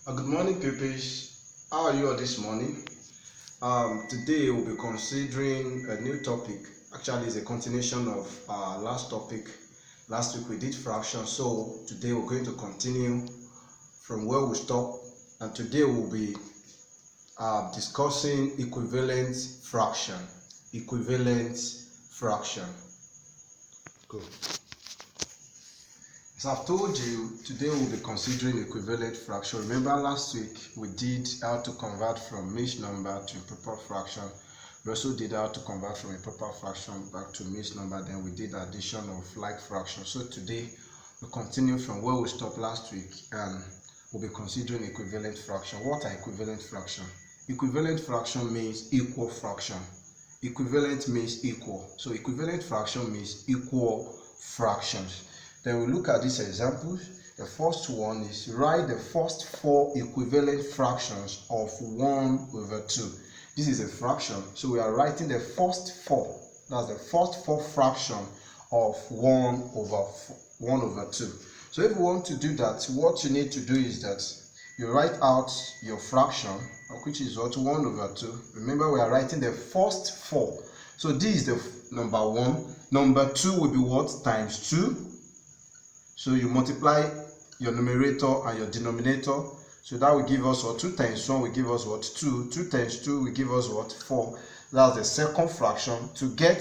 Good morning, pupils. How are you all this morning? Today we'll be considering a new topic. Actually, it's a continuation of our last topic. Last week we did fractions, so today we're going to continue from where we stopped. And today we'll be discussing equivalent fraction. Equivalent fraction. Good. As I've told you, today we'll be considering equivalent fraction. Remember last week we did how to convert from mixed number to improper fraction. We also did how to convert from improper fraction back to mixed number. Then we did addition of like fraction. So today we continue from where we stopped last week and we'll be considering equivalent fraction. What are equivalent fraction? Equivalent fraction means equal fraction. Equivalent means equal. So equivalent fraction means equal fractions. Then we look at these examples. The first one is write the first four equivalent fractions of 1 over 2. This is a fraction, so we are writing the first four. That's the first four fraction of 1 over 2. So if you want to do that, what you need to do is that you write out your fraction, which is what 1 over 2. Remember, we are writing the first four. So this is the number 1. Number 2 will be what? Times 2. So you multiply your numerator and your denominator. So that will give us what? 2 times 1 will give us what? 2. 2 times 2 will give us what? 4. That's the second fraction. To get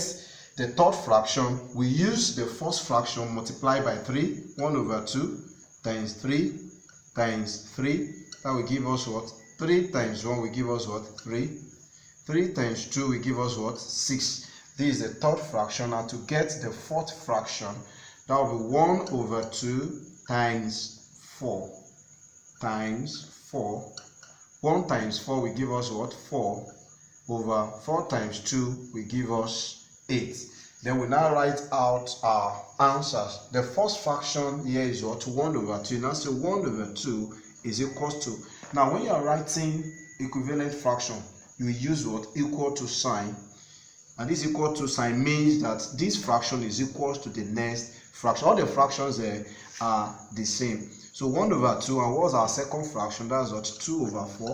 the third fraction, we use the first fraction multiplied by 3. 1 over 2 times 3 times 3. That will give us what? 3 times 1 will give us what? 3. 3 times 2 will give us what? 6. This is the third fraction. And to get the fourth fraction, that will be 1 over 2 times 4 times 4. 1 times 4 will give us what? 4 over 4 times 2 will give us 8. Then we now write out our answers. The first fraction here is what? 1 over 2. Now say 1 over 2 is equals to. Now when you are writing equivalent fraction, you use what? Equal to sign. And this equal to sign means that this fraction is equal to the next fraction. All the fractions are the same. So 1 over 2, and what was our second fraction? That's what? 2 over 4.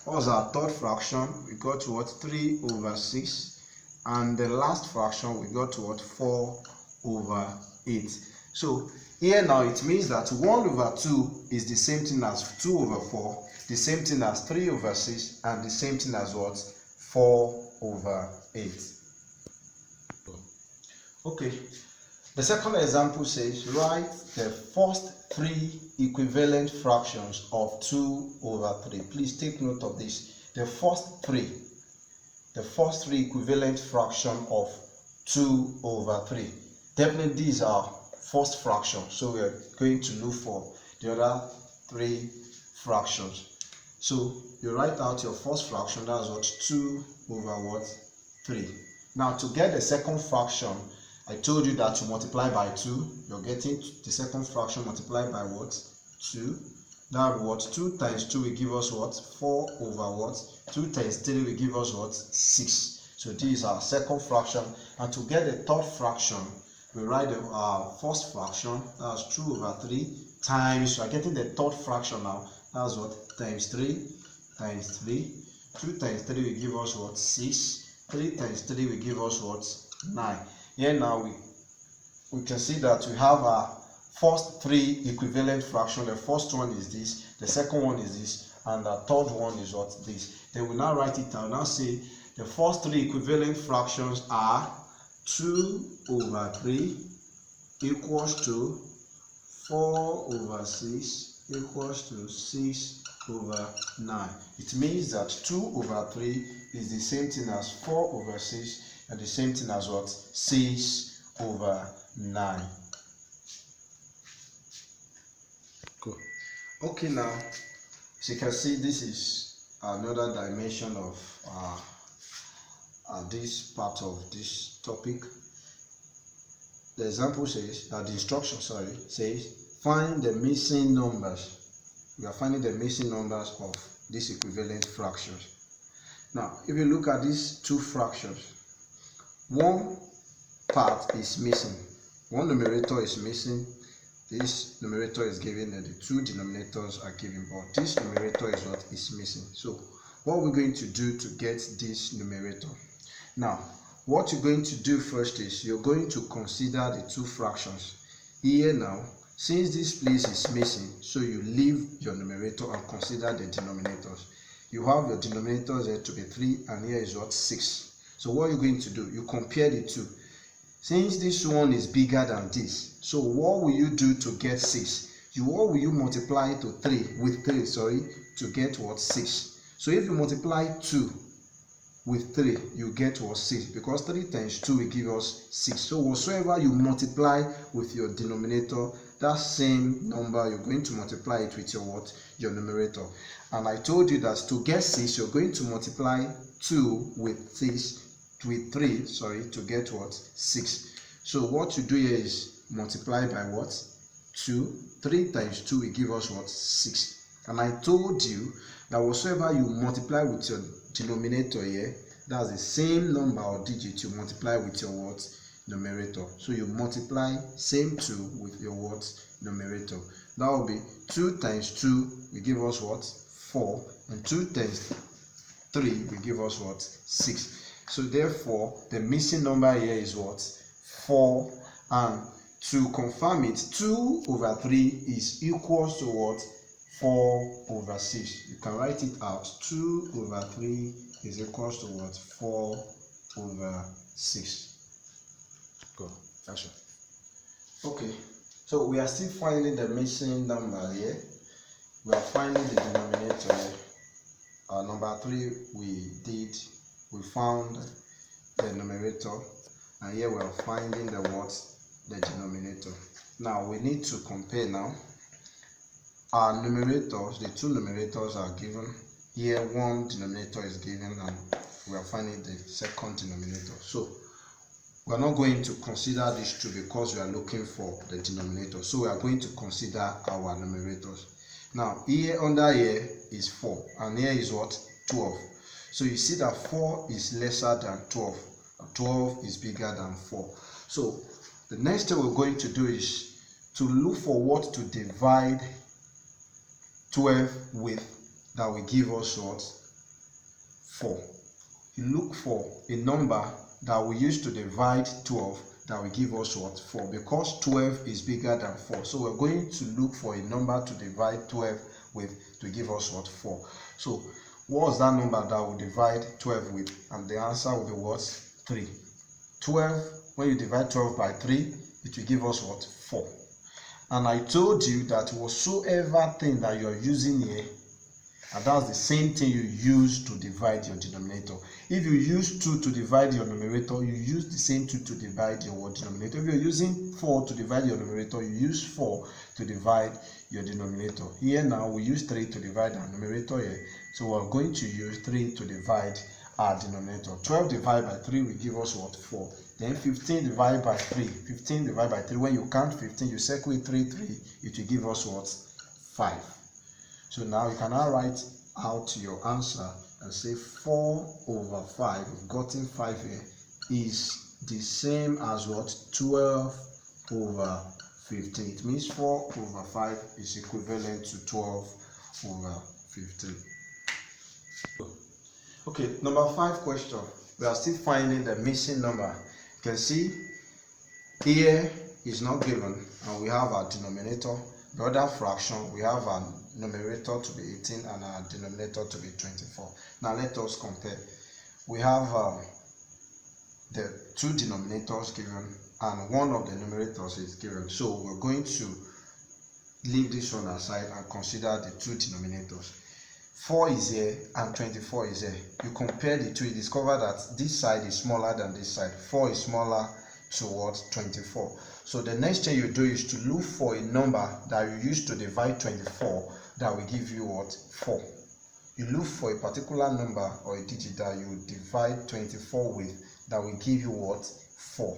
What was our third fraction? We got to what? 3 over 6. And the last fraction, we got to what? 4 over 8. So here now it means that 1 over 2 is the same thing as 2 over 4, the same thing as 3 over 6, and the same thing as what? 4 over 8. Okay. The second example says write the first 3 equivalent fractions of 2 over 3. Please take note of this. The first 3 equivalent fraction of 2 over 3. Definitely these are first fractions. So we are going to look for the other 3 fractions. So you write out your first fraction, that's what? 2 over what? 3. Now to get the second fraction, I told you that to multiply by 2, you're getting the second fraction multiplied by what? 2. That what? 2 times 2 will give us what? 4 over what? 2 times 3 will give us what? 6. So this is our second fraction. And to get the third fraction, we write our first fraction, that's 2 over 3 times, we are getting the third fraction now, that's what? Times 3 times 3. 2 times 3 will give us what? 6. 3 times 3 will give us what? 9. Here now we can see that we have our first 3 equivalent fraction. The first one is this, the second one is this, and the third one is what? This. Then we now write it down. Now say the first 3 equivalent fractions are 2 over 3 equals to 4 over 6 equals to 6 over 9. It means that 2 over 3 is the same thing as 4 over 6 and the same thing as what? 6 over 9. Cool. Okay, now as you can see, this is another dimension of this part of this topic. The example says that the instruction says find the missing numbers. We are finding the missing numbers of these equivalent fractions. Now if you look at these 2 fractions, one part is missing, one numerator is missing This numerator is given and the two denominators are given, but this numerator is what is missing. So what we're going to do to get this numerator? Now, what you're going to do first is you're going to consider the two fractions. Here now, since this place is missing, so you leave your numerator and consider the denominators. You have your denominators here to be 3 and here is what? 6. So what you're going to do, you compare the two. Since this one is bigger than this, so what will you do to get 6? What will you multiply to 3 with 3, to get what? 6. So if you multiply 2 with 3, you get what? 6, because 3 times 2 will give us 6. So whatsoever you multiply with your denominator, that same number you're going to multiply it with your what? Your numerator. And I told you that to get 6, you're going to multiply 2 with 3 to get what? 6. So what you do here is multiply by what? 2. 3 times 2 will give us what? 6. And I told you that whatsoever you multiply with your denominator here, that's the same number or digit you multiply with your what? Numerator. So you multiply same 2 with your what? Numerator. That will be 2 times 2 will give us what? 4, and 2 times 3 will give us what? 6. So therefore the missing number here is what? 4. And to confirm it, 2 over 3 is equals to what? 4 over 6. You can write it out. 2 over 3 is equals to what? 4 over 6. Go. That's it. Okay. So we are still finding the missing number here. We are finding the denominator here. Number 3 we found the numerator, and here we are finding the what? The denominator. Now we need to compare now. Our numerators, the two numerators are given. Here one denominator is given and we are finding the second denominator. So we are not going to consider these two because we are looking for the denominator. So we are going to consider our numerators. Now here under here is 4 and here is what? 12. So you see that 4 is lesser than 12. 12 is bigger than 4. So the next thing we're going to do is to look for what to divide 12 with that will give us what? 4. You look for a number that we use to divide 12 that will give us what? 4, because 12 is bigger than 4. So we're going to look for a number to divide 12 with to give us what? 4. So what's that number that will divide 12 with? And the answer will be what? 3. 12, when you divide 12 by 3, it will give us what? 4. And I told you that whatsoever thing that you are using here, and that's the same thing you use to divide your denominator. If you use 2 to divide your numerator, you use the same 2 to divide your denominator. If you're using 4 to divide your numerator, you use 4 to divide your denominator. Here now we use 3 to divide our numerator here. So we're going to use 3 to divide our denominator. 12 divided by 3 will give us what? 4. Then 15 divided by 3. 15 divided by 3. When you count 15, you circle it 3, it will give us what? 5. So now you can now write out your answer and say 4 over 5. We've gotten 5 here is the same as what? 12 over 15. It means 4 over 5 is equivalent to 12 over 15. Okay, number 5 question. We are still finding the missing number. You can see here is not given and we have our denominator. The other fraction, we have our numerator to be 18 and our denominator to be 24. Now let us compare. We have the two denominators given and one of the numerators is given. So we're going to leave this one aside and consider the two denominators. 4 is here and 24 is here. You compare the two, you discover that this side is smaller than this side. 4 is smaller towards 24. So the next thing you do is to look for a number that you use to divide 24 that will give you what? 4. You look for a particular number or a digit that you divide 24 with that will give you what? 4.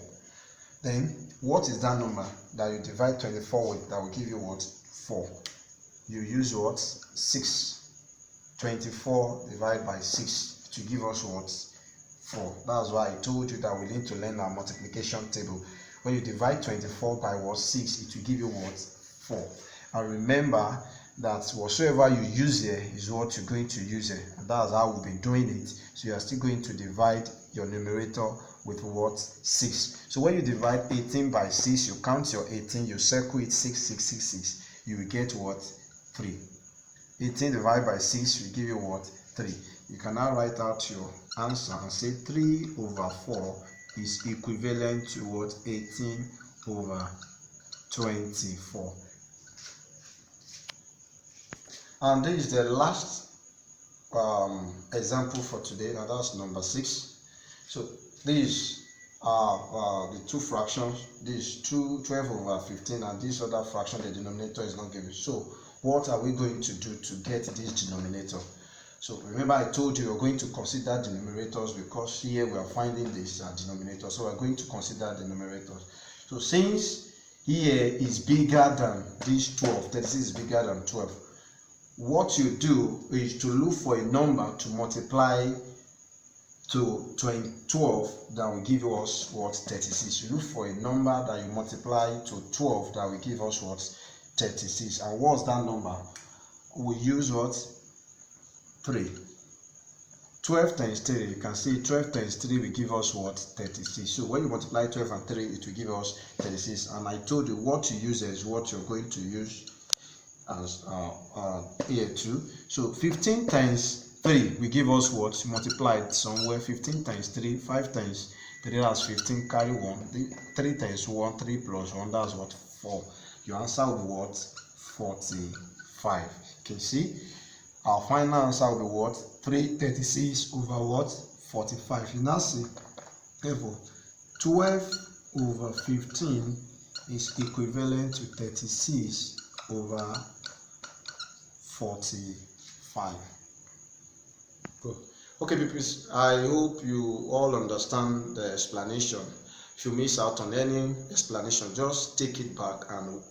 Then what is that number that you divide 24 with that will give you what? 4. You use what? 6. 24 divided by 6 to give us what? 4. That's why I told you that we need to learn our multiplication table. When you divide 24 by what? 6, it will give you what? 4. And remember that whatsoever you use here is what you're going to use here, and that's how we've been doing it. So you are still going to divide your numerator with what? 6. So when you divide 18 by 6, you count your 18, you circle it 6, 6, 6, 6, you will get what? 3. 18 divided by 6 will give you what? 3. You can now write out your answer and say 3 over 4 is equivalent to what? 18 over 24. And this is the last example for today, and that's number 6. So these are the two fractions. This 12 over 15, and this other fraction, the denominator is not given. So what are we going to do to get this denominator? So remember, I told you we're going to consider the numerators, because here we are finding this denominator. So we're going to consider the numerators. So since here is bigger than this 12, 36 is bigger than 12, what you do is to look for a number to multiply to 12 that will give us what? 36. You look for a number that you multiply to 12 that will give us what? 36. And what's that number? We use what? 3. 12 times 3, you can see 12 times 3 will give us what? 36. So when you multiply 12 and 3, it will give us 36. And I told you what you use is what you're going to use as here too. So 15 times 3 will give us what? Multiplied somewhere. 15 times 3, 5 times 3, that's 15, carry 1. 3 times 1, 3 plus 1, that's what? 4. Your answer will be what? 45. You can see our final answer will be what? 336 over what? 45. You now see, therefore, 12 over 15 is equivalent to 36 over 45. Good. Okay, people, I hope you all understand the explanation. If you miss out on any explanation, just take it back and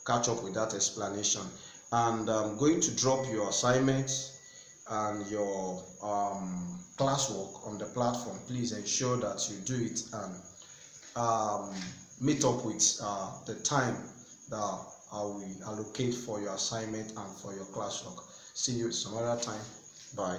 catch up with that explanation. And I'm going to drop your assignments and your classwork on the platform. Please ensure that you do it and meet up with the time that I will allocate for your assignment and for your classwork. See you some other time. Bye.